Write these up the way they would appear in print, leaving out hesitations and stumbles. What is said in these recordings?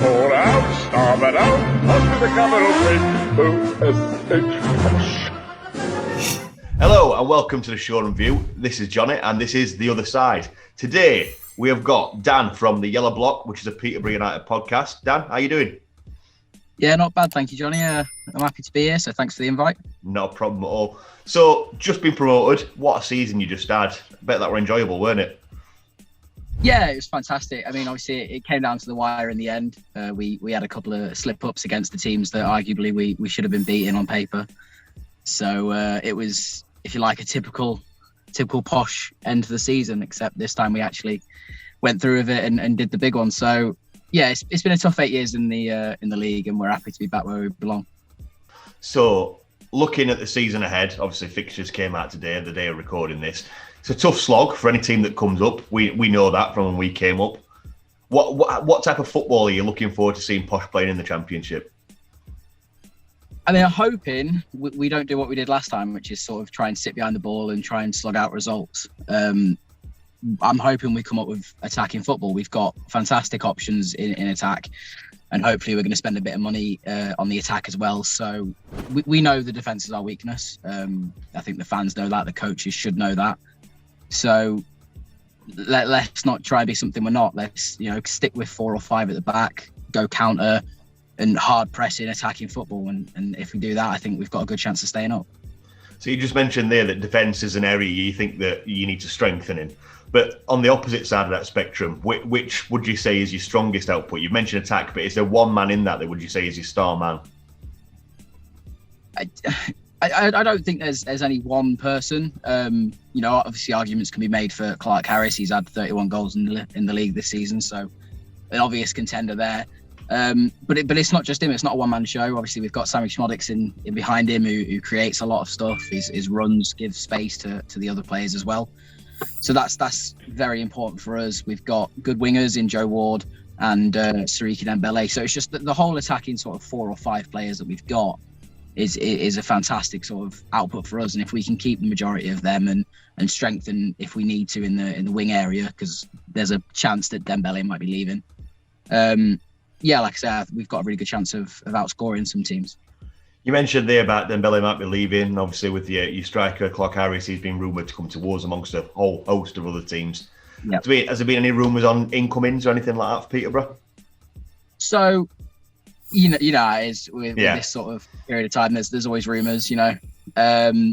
Fore out, starboard out, posh with a capital P, O-S-H, posh. Hello and welcome to the Shoreham View. This is Johnny and this is The Other Side. Today we have got Dan from the Yellow Block, which is a Peterborough United podcast. Dan, how you doing? Yeah, not bad, thank you, Johnny. I'm happy to be here, so thanks for the invite. No problem at all. So, just been promoted. What a season you just had. I bet that were enjoyable, weren't it? Yeah, it was fantastic. I mean, obviously, it came down to the wire in the end. We had a couple of slip-ups against the teams that arguably we should have been beating on paper. So it was, if you like, a typical posh end to the season, except this time we actually went through with it and did the big one. So, yeah, it's been a tough 8 years in the league, and we're happy to be back where we belong. So, looking at the season ahead, obviously fixtures came out today, the day of recording this. It's a tough slog for any team that comes up. We know that from when we came up. What type of football are you looking forward to seeing Posh playing in the Championship? I mean, I'm hoping we don't do what we did last time, which is sort of try and sit behind the ball and try and slug out results. I'm hoping we come up with attacking football. We've got fantastic options in attack, and hopefully we're going to spend a bit of money on the attack as well. So we know the defence is our weakness. I think the fans know that, the coaches should know that. So let's not try to be something we're not. Let's stick with 4 or 5 at the back, go counter and hard pressing, attacking football. And if we do that, I think we've got a good chance of staying up. So you just mentioned there that defence is an area you think that you need to strengthen in. But on the opposite side of that spectrum, which would you say is your strongest output? You've mentioned attack, but is there one man in that would you say is your star man? I don't think there's any one person. Obviously arguments can be made for Clark Harris. He's had 31 goals in the league this season, so an obvious contender there. But it's not just him. It's not a one-man show. Obviously, we've got Sammy Schmodix in behind him who creates a lot of stuff. His runs give space to the other players as well. So that's very important for us. We've got good wingers in Joe Ward and Siriki Dembele. So it's just the whole attacking sort of 4 or 5 players that we've got is a fantastic sort of output for us. And if we can keep the majority of them and strengthen if we need to in the wing area, because there's a chance that Dembele might be leaving. Like I said, we've got a really good chance of outscoring some teams. You mentioned there about Dembele might be leaving. Obviously, with your striker, Clark Harris, he's been rumoured to come towards amongst a whole host of other teams. Yep. Has there been any rumours on incomings or anything like that for Peterborough? So, you know how it is with this sort of period of time. There's always rumours, There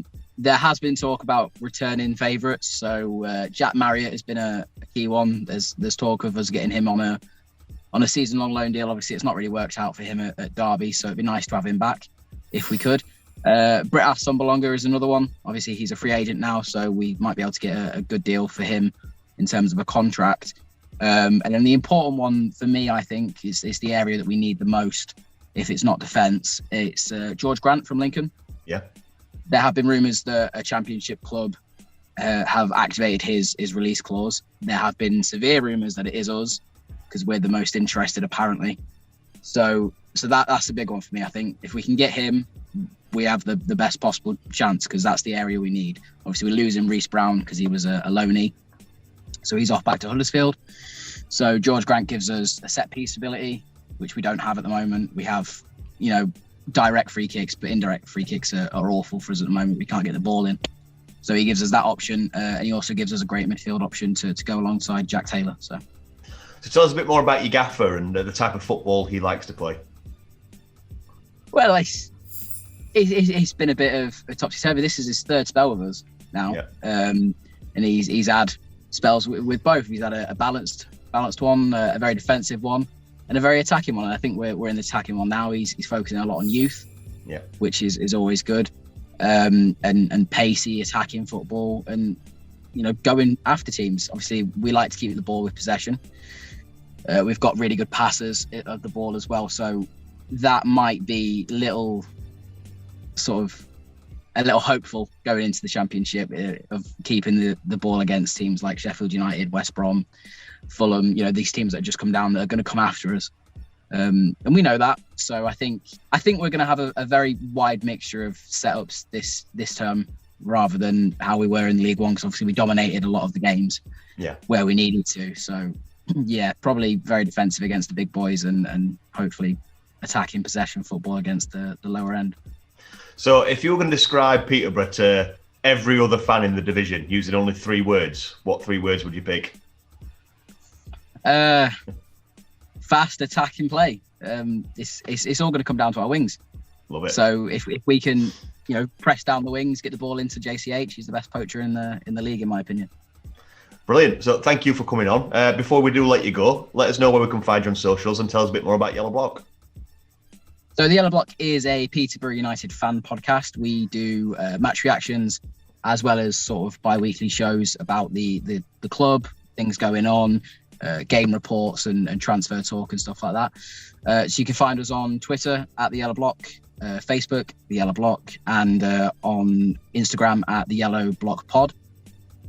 has been talk about returning favourites. So, Jack Marriott has been a key one. There's talk of us getting him on a season-long loan deal. Obviously, it's not really worked out for him at Derby, so it'd be nice to have him back if we could. Britt Afsonbalonga is another one. Obviously, he's a free agent now, so we might be able to get a good deal for him in terms of a contract. And then the important one for me, I think, is the area that we need the most. If it's not defence, it's George Grant from Lincoln. Yeah. There have been rumours that a Championship club have activated his release clause. There have been severe rumours that it is us, because we're the most interested, apparently. So that's a big one for me. I think if we can get him, we have the best possible chance, because that's the area we need. Obviously, we're losing Reece Brown because he was a loanee, so he's off back to Huddersfield. So George Grant gives us a set piece ability, which we don't have at the moment. We have, direct free kicks, but indirect free kicks are awful for us at the moment. We can't get the ball in. So he gives us that option, and he also gives us a great midfield option to go alongside Jack Taylor. So tell us a bit more about your gaffer and the type of football he likes to play. Well, it's been a bit of a topsy-turvy. This is his 3rd spell with us now. Yeah. And he's had spells with both. He's had a balanced one, a very defensive one, and a very attacking one. And I think we're in the attacking one now. He's focusing a lot on youth, which is always good, and pacey attacking football, and going after teams. Obviously, we like to keep the ball with possession. We've got really good passers of the ball as well, so that might be a little hopeful going into the Championship of keeping the ball against teams like Sheffield United, West Brom, Fulham. These teams that have just come down that are going to come after us, and we know that. So I think we're going to have a very wide mixture of setups this term, rather than how we were in League One, because obviously we dominated a lot of the games where we needed to. So Yeah, probably very defensive against the big boys and hopefully attacking possession football against the lower end. So if you were going to describe Peterborough to every other fan in the division using only 3 words, what 3 words would you pick? Fast attacking play. It's all going to come down to our wings. Love it. So if we can, press down the wings, get the ball into JCH, he's the best poacher in the league, in my opinion. Brilliant. So thank you for coming on. Before we do let you go, let us know where we can find you on socials and tell us a bit more about Yellow Block. So the Yellow Block is a Peterborough United fan podcast. We do match reactions as well as sort of bi-weekly shows about the club, things going on, game reports and transfer talk and stuff like that. So you can find us on Twitter at the Yellow Block, Facebook, the Yellow Block, and on Instagram at the Yellow Block Pod.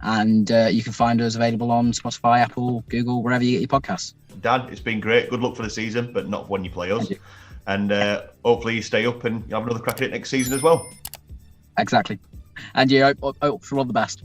And you can find us available on Spotify, Apple, Google, wherever you get your podcasts. Dan, it's been great. Good luck for the season, but not when you play us. And hopefully you stay up and you have another crack at it next season as well. Exactly. And you hope for all the best.